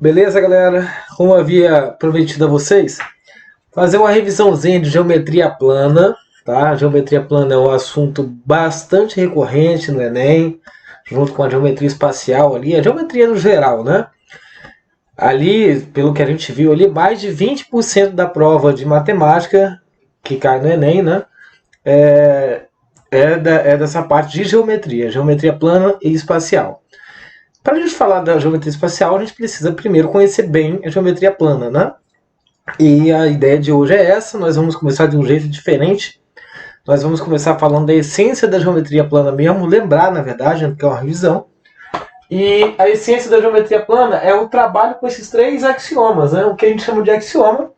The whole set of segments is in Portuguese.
Beleza, galera? Como havia prometido a vocês, fazer uma revisãozinha de geometria plana, tá? Geometria plana é um assunto bastante recorrente no Enem, junto com a geometria espacial ali, a geometria no geral, né? Ali, pelo que a gente viu ali, mais de 20% da prova de matemática que cai no Enem, né? É dessa parte de geometria plana e espacial. Para a gente falar da geometria espacial, a gente precisa primeiro conhecer bem a geometria plana, né? E a ideia de hoje é essa, nós vamos começar de um jeito diferente. Nós vamos começar falando da essência da geometria plana mesmo, lembrar, na verdade, que é uma revisão. E a essência da geometria plana é o trabalho com esses três axiomas, né? O que a gente chama de axioma.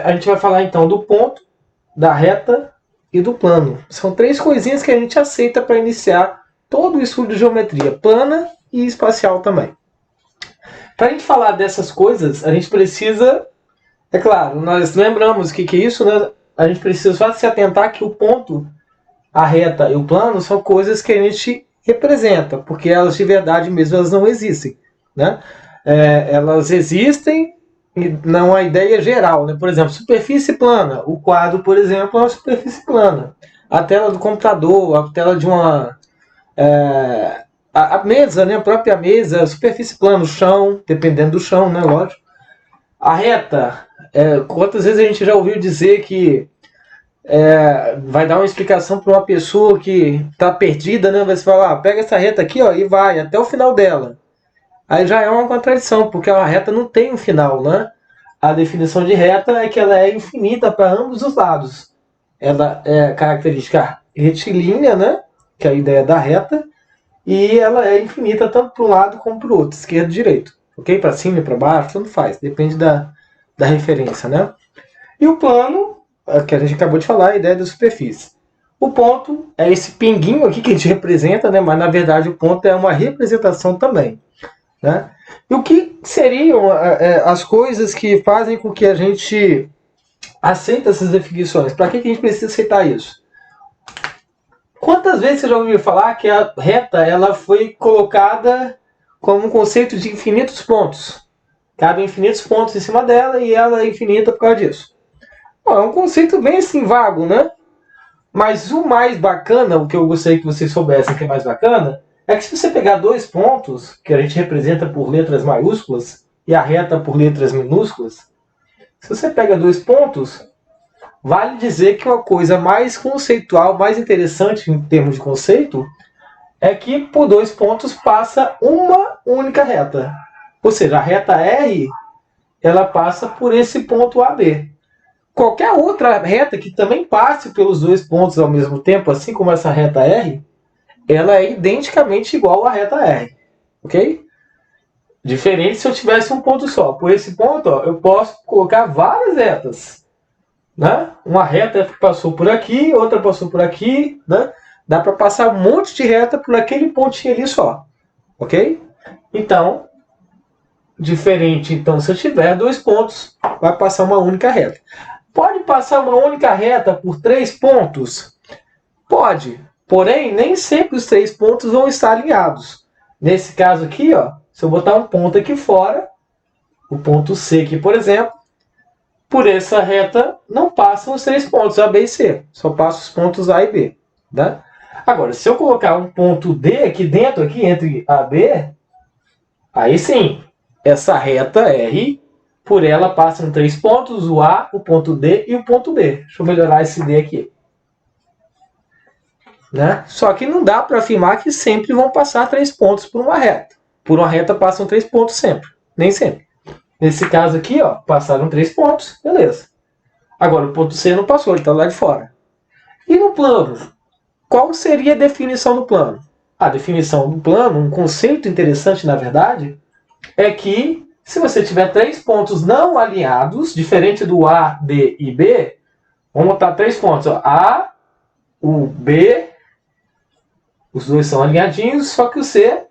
A gente vai falar então do ponto, da reta e do plano. São três coisinhas que a gente aceita para iniciar todo o estudo de geometria plana e espacial também. Para a gente falar dessas coisas, a gente precisa, é claro, nós lembramos que isso, né? A gente precisa só se atentar que o ponto, a reta e o plano são coisas que a gente representa, porque elas de verdade mesmo elas não existem, né? Elas existem e não a ideia geral, né? Por exemplo, superfície plana. O quadro, por exemplo, é uma superfície plana. A tela do computador, a tela de uma a mesa, né, a própria mesa, a superfície plana, o chão, dependendo do chão, né, lógico. A reta, quantas vezes a gente já ouviu dizer que vai dar uma explicação para uma pessoa que está perdida, né? Vai se falar, pega essa reta aqui, ó, e vai até o final dela. Aí já é uma contradição, porque a reta não tem um final, né? A definição de reta é que ela é infinita para ambos os lados. Ela é característica retilínea, né? Que é a ideia da reta, e ela é infinita tanto para um lado como para o outro, esquerdo e direito. Ok? Para cima e para baixo, tanto faz, depende da referência, né? E o plano, que a gente acabou de falar, a ideia da superfície. O ponto é esse pinguinho aqui que a gente representa, né? Mas na verdade o ponto é uma representação também. Né? E o que seriam as coisas que fazem com que a gente aceite essas definições? Para que a gente precisa aceitar isso? Quantas vezes você já ouviu falar que a reta ela foi colocada como um conceito de infinitos pontos? Cabem infinitos pontos em cima dela e ela é infinita por causa disso. Bom, é um conceito bem assim vago, né? Mas o mais bacana, o que eu gostaria que vocês soubessem que é mais bacana, é que se você pegar dois pontos, que a gente representa por letras maiúsculas, e a reta por letras minúsculas, se você pega dois pontos, vale dizer que uma coisa mais conceitual, mais interessante em termos de conceito, é que por dois pontos passa uma única reta. Ou seja, a reta R, ela passa por esse ponto AB. Qualquer outra reta que também passe pelos dois pontos ao mesmo tempo, assim como essa reta R, ela é identicamente igual à reta R. Ok? Diferente se eu tivesse um ponto só. Por esse ponto, ó, eu posso colocar várias retas. Né? Uma reta passou por aqui, outra passou por aqui. Né? Dá para passar um monte de reta por aquele pontinho ali só. Ok? Então, diferente, então, se eu tiver dois pontos, vai passar uma única reta. Pode passar uma única reta por três pontos? Pode. Porém, nem sempre os três pontos vão estar alinhados. Nesse caso aqui, ó, se eu botar um ponto aqui fora, o ponto C aqui, por exemplo, por essa reta não passam os três pontos A, B e C. Só passam os pontos A e B. Né? Agora, se eu colocar um ponto D aqui dentro, aqui entre A e B, aí sim, essa reta R, por ela passam três pontos, o A, o ponto D e o ponto B. Deixa eu melhorar esse D aqui. Né? Só que não dá para afirmar que sempre vão passar três pontos por uma reta. Por uma reta passam três pontos sempre. Nem sempre. Nesse caso aqui, ó, passaram três pontos, beleza. Agora o ponto C não passou, ele está lá de fora. E no plano? Qual seria a definição do plano? A definição do plano, um conceito interessante na verdade, é que se você tiver três pontos não alinhados, diferente do A, D e B, vamos botar três pontos. Ó, A, o B, os dois são alinhadinhos, só que o C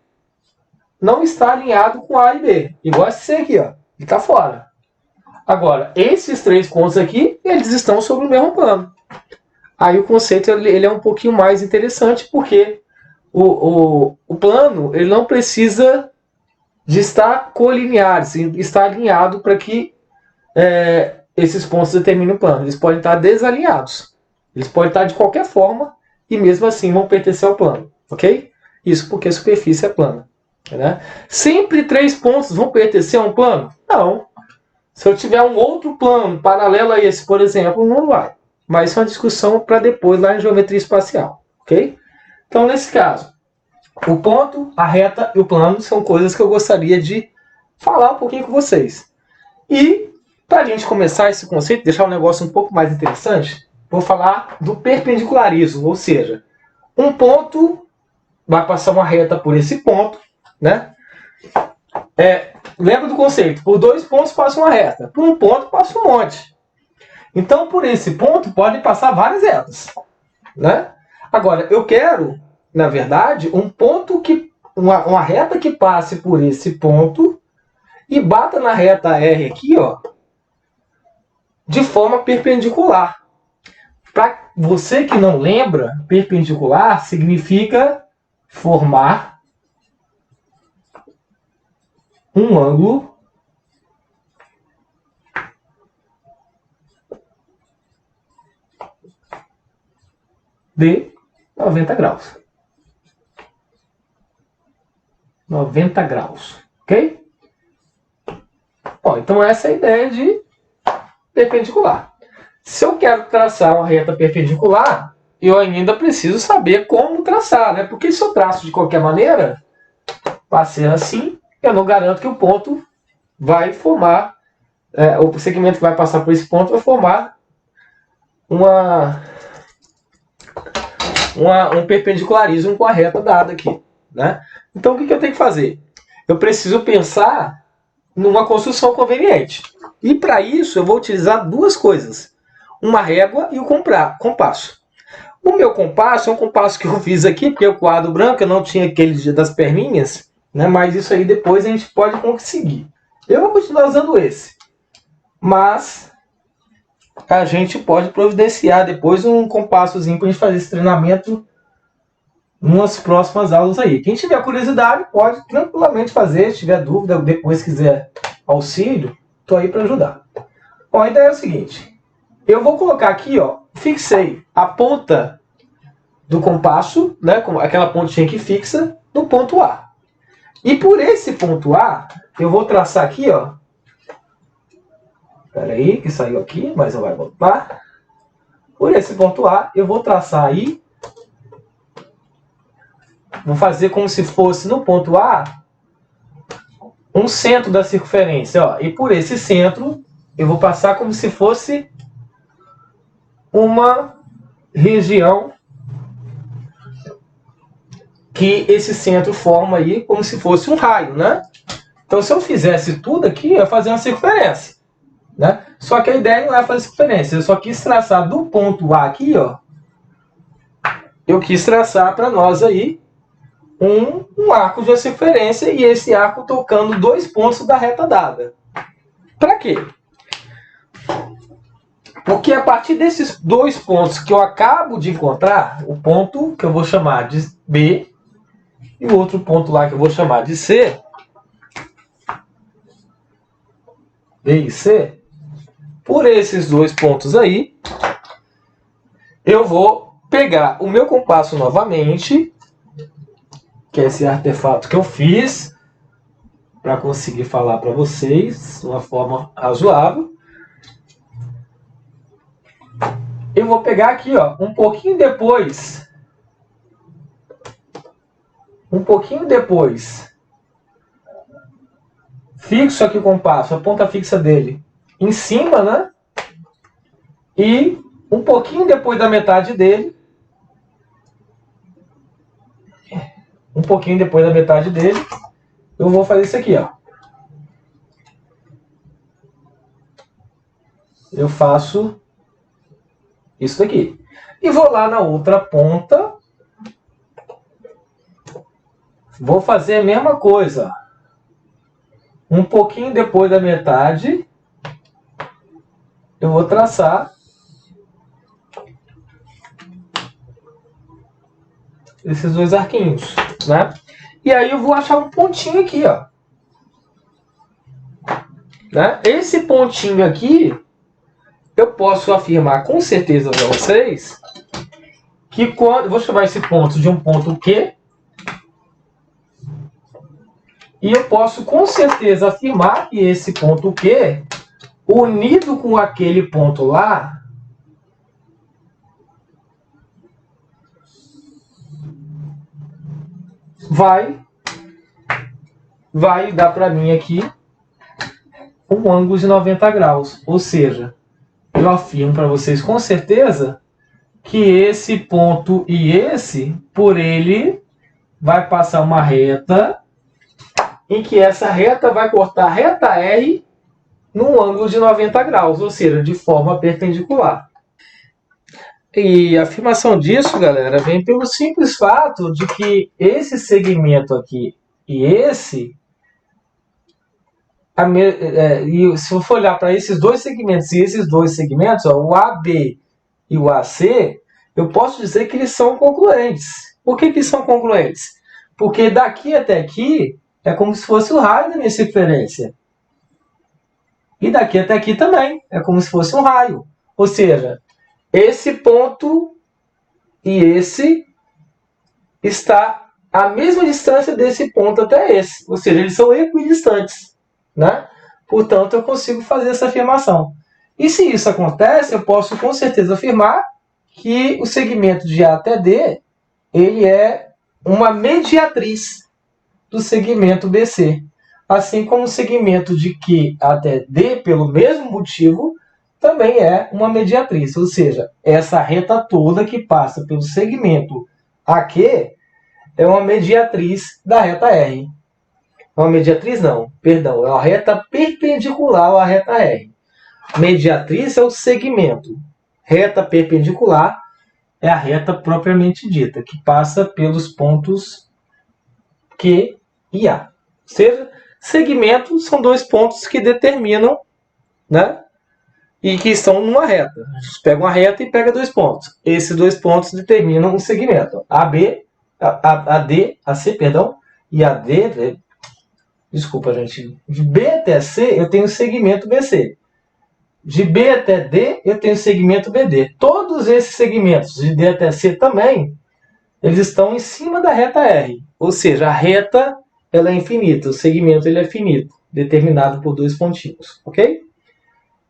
não está alinhado com A e B. Igual esse C aqui, ó. Ele está fora. Agora, esses três pontos aqui, eles estão sobre o mesmo plano. Aí o conceito ele é um pouquinho mais interessante, porque o plano ele não precisa de estar colineares, estar alinhado para que esses pontos determinem o plano. Eles podem estar desalinhados. Eles podem estar de qualquer forma e mesmo assim vão pertencer ao plano. Ok? Isso porque a superfície é plana. Né? Sempre 3 pontos vão pertencer a um plano? Não. Se eu tiver um outro plano paralelo a esse, por exemplo, não vai. Mas isso é uma discussão para depois lá em geometria espacial. Ok? Então, nesse caso, o ponto, a reta e o plano são coisas que eu gostaria de falar um pouquinho com vocês. E, para a gente começar esse conceito, deixar o negócio um pouco mais interessante, vou falar do perpendicularismo, ou seja, um ponto vai passar uma reta por esse ponto, né? Lembra do conceito, por 2 pontos passa uma reta, por um ponto passa um monte. Então, por esse ponto, podem passar várias retas, né? Agora, eu quero, na verdade, um ponto uma reta que passe por esse ponto e bata na reta R aqui, ó, de forma perpendicular. Para você que não lembra, perpendicular significa formar um ângulo de 90 graus. 90 graus, ok? Bom, então essa é a ideia de perpendicular. Se eu quero traçar uma reta perpendicular, eu ainda preciso saber como traçar, né? Porque se eu traço de qualquer maneira, vai ser assim, eu não garanto que o ponto vai formar, o segmento que vai passar por esse ponto vai formar um perpendicularismo com a reta dada aqui, né? Então o que eu tenho que fazer? Eu preciso pensar numa construção conveniente. E para isso eu vou utilizar 2 coisas. Uma régua e o compasso. O meu compasso é um compasso que eu fiz aqui, porque o quadro branco eu não tinha aquele das perninhas, né? Mas isso aí depois a gente pode conseguir. Eu vou continuar usando esse. Mas a gente pode providenciar depois um compassozinho para a gente fazer esse treinamento nas próximas aulas aí. Quem tiver curiosidade pode tranquilamente fazer, se tiver dúvida, depois quiser auxílio, estou aí para ajudar. Bom, a ideia é o seguinte, eu vou colocar aqui, ó, fixei a ponta do compasso, né, com aquela pontinha que fixa, no ponto A. E por esse ponto A, eu vou traçar aqui, ó, espera aí, que saiu aqui, mas não vai voltar. Por esse ponto A, eu vou traçar aí, vou fazer como se fosse no ponto A, um centro da circunferência, ó, e por esse centro, eu vou passar como se fosse uma região que esse centro forma aí como se fosse um raio, né? Então, se eu fizesse tudo aqui, eu ia fazer uma circunferência, né? Só que a ideia não é fazer circunferência, eu só quis traçar do ponto A aqui, ó, eu quis traçar para nós aí um arco de circunferência e esse arco tocando 2 pontos da reta dada. Para quê? Porque a partir desses 2 pontos que eu acabo de encontrar, o ponto que eu vou chamar de B e o outro ponto lá que eu vou chamar de C, B e C, por esses 2 pontos aí, eu vou pegar o meu compasso novamente, que é esse artefato que eu fiz, para conseguir falar para vocês de uma forma razoável. Eu vou pegar aqui, ó, um pouquinho depois, fixo aqui o compasso, a ponta fixa dele, em cima, né? E um pouquinho depois da metade dele, eu vou fazer isso aqui, ó. Eu faço isso daqui. E vou lá na outra ponta, vou fazer a mesma coisa. Um pouquinho depois da metade, eu vou traçar esses 2 arquinhos, né? E aí eu vou achar um pontinho aqui, ó. né? Esse pontinho aqui, eu posso afirmar com certeza para vocês que quando... Vou chamar esse ponto de um ponto Q. E eu posso com certeza afirmar que esse ponto Q, unido com aquele ponto lá, vai dar para mim aqui um ângulo de 90 graus. Ou seja, eu afirmo para vocês com certeza que esse ponto e esse, por ele, vai passar uma reta, em que essa reta vai cortar a reta R num ângulo de 90 graus, ou seja, de forma perpendicular. E a afirmação disso, galera, vem pelo simples fato de que esse segmento aqui e esse... e se eu for olhar para esses dois segmentos e esses dois segmentos, ó, o AB e o AC, eu posso dizer que eles são congruentes. Por que eles são congruentes? Porque daqui até aqui é como se fosse o raio da minha circunferência. E daqui até aqui também é como se fosse um raio. Ou seja, esse ponto e esse está à mesma distância desse ponto até esse. Ou seja, eles são equidistantes, né? Portanto, eu consigo fazer essa afirmação. E se isso acontece, eu posso com certeza afirmar que o segmento de A até D, ele é uma mediatriz do segmento BC. Assim como o segmento de Q até D, pelo mesmo motivo, também é uma mediatriz. Ou seja, essa reta toda que passa pelo segmento AQ é uma mediatriz da reta R. Uma mediatriz não, perdão, é uma reta perpendicular à reta R. Mediatriz é o segmento. Reta perpendicular é a reta propriamente dita, que passa pelos pontos Q e A. Ou seja, segmentos são dois pontos que determinam, né? E que estão numa reta. A gente pega uma reta e pega dois pontos. Esses dois pontos determinam um segmento. AB, AD, AC, perdão, e AD, desculpa, gente. De B até C, eu tenho o segmento BC. De B até D, eu tenho o segmento BD. Todos esses segmentos, de D até C também, eles estão em cima da reta R. Ou seja, a reta ela é infinita, o segmento ele é finito, determinado por dois pontinhos. Ok?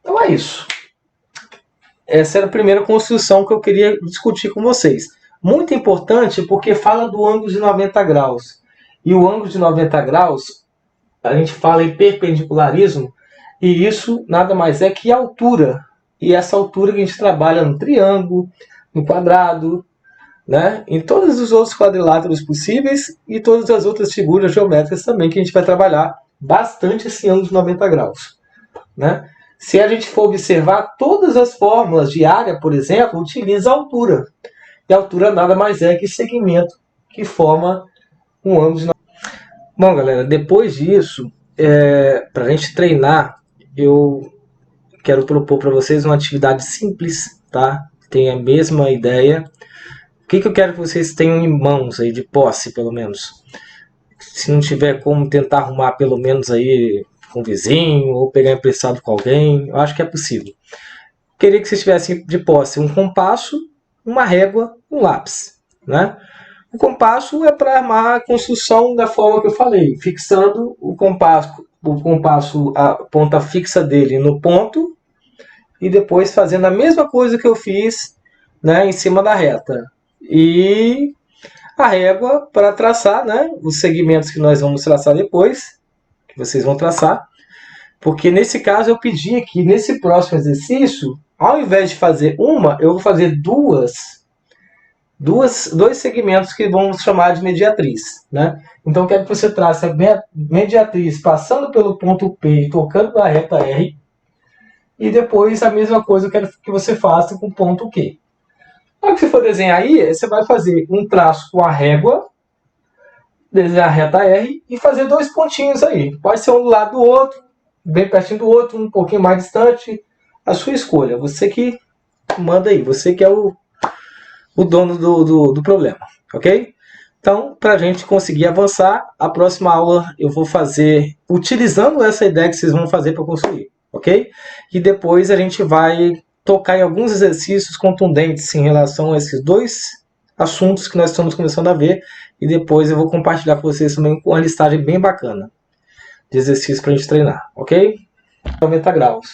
Então é isso. Essa era a primeira construção que eu queria discutir com vocês. Muito importante porque fala do ângulo de 90 graus. E o ângulo de 90 graus, a gente fala em perpendicularismo, e isso nada mais é que altura. E essa altura que a gente trabalha no triângulo, no quadrado, né? Em todos os outros quadriláteros possíveis e todas as outras figuras geométricas também que a gente vai trabalhar bastante esse ângulo de 90 graus. Né? Se a gente for observar, todas as fórmulas de área, por exemplo, utilizam a altura. E a altura nada mais é que segmento que forma um ângulo de 90 graus. Bom, galera, depois disso, para a gente treinar, eu quero propor para vocês uma atividade simples, tá? Tem a mesma ideia. O que eu quero que vocês tenham em mãos aí, de posse, pelo menos? Se não tiver como tentar arrumar pelo menos aí com um vizinho, ou pegar emprestado com alguém, eu acho que é possível. Queria que vocês tivessem de posse um compasso, uma régua, um lápis, né? O compasso é para armar a construção da forma que eu falei, fixando o compasso, a ponta fixa dele no ponto, e depois fazendo a mesma coisa que eu fiz, né, em cima da reta. E a régua para traçar, né, os segmentos que nós vamos traçar depois, que vocês vão traçar, porque nesse caso eu pedi aqui, nesse próximo exercício, ao invés de fazer uma, eu vou fazer dois segmentos que vamos chamar de mediatriz. Né? Então eu quero que você trace a mediatriz passando pelo ponto P e tocando na reta R, e depois a mesma coisa eu quero que você faça com o ponto Q. Na hora que você for desenhar aí, você vai fazer um traço com a régua, desenhar a reta R e fazer dois pontinhos aí. Pode ser um do lado do outro, bem pertinho do outro, um pouquinho mais distante. A sua escolha. Você que manda aí. Você que é o dono do problema. Ok? Então, para a gente conseguir avançar, a próxima aula eu vou fazer utilizando essa ideia que vocês vão fazer para construir, ok? E depois a gente vai tocar em alguns exercícios contundentes em relação a esses dois assuntos que nós estamos começando a ver, e depois eu vou compartilhar com vocês também uma listagem bem bacana de exercícios para a gente treinar, ok? 90 graus.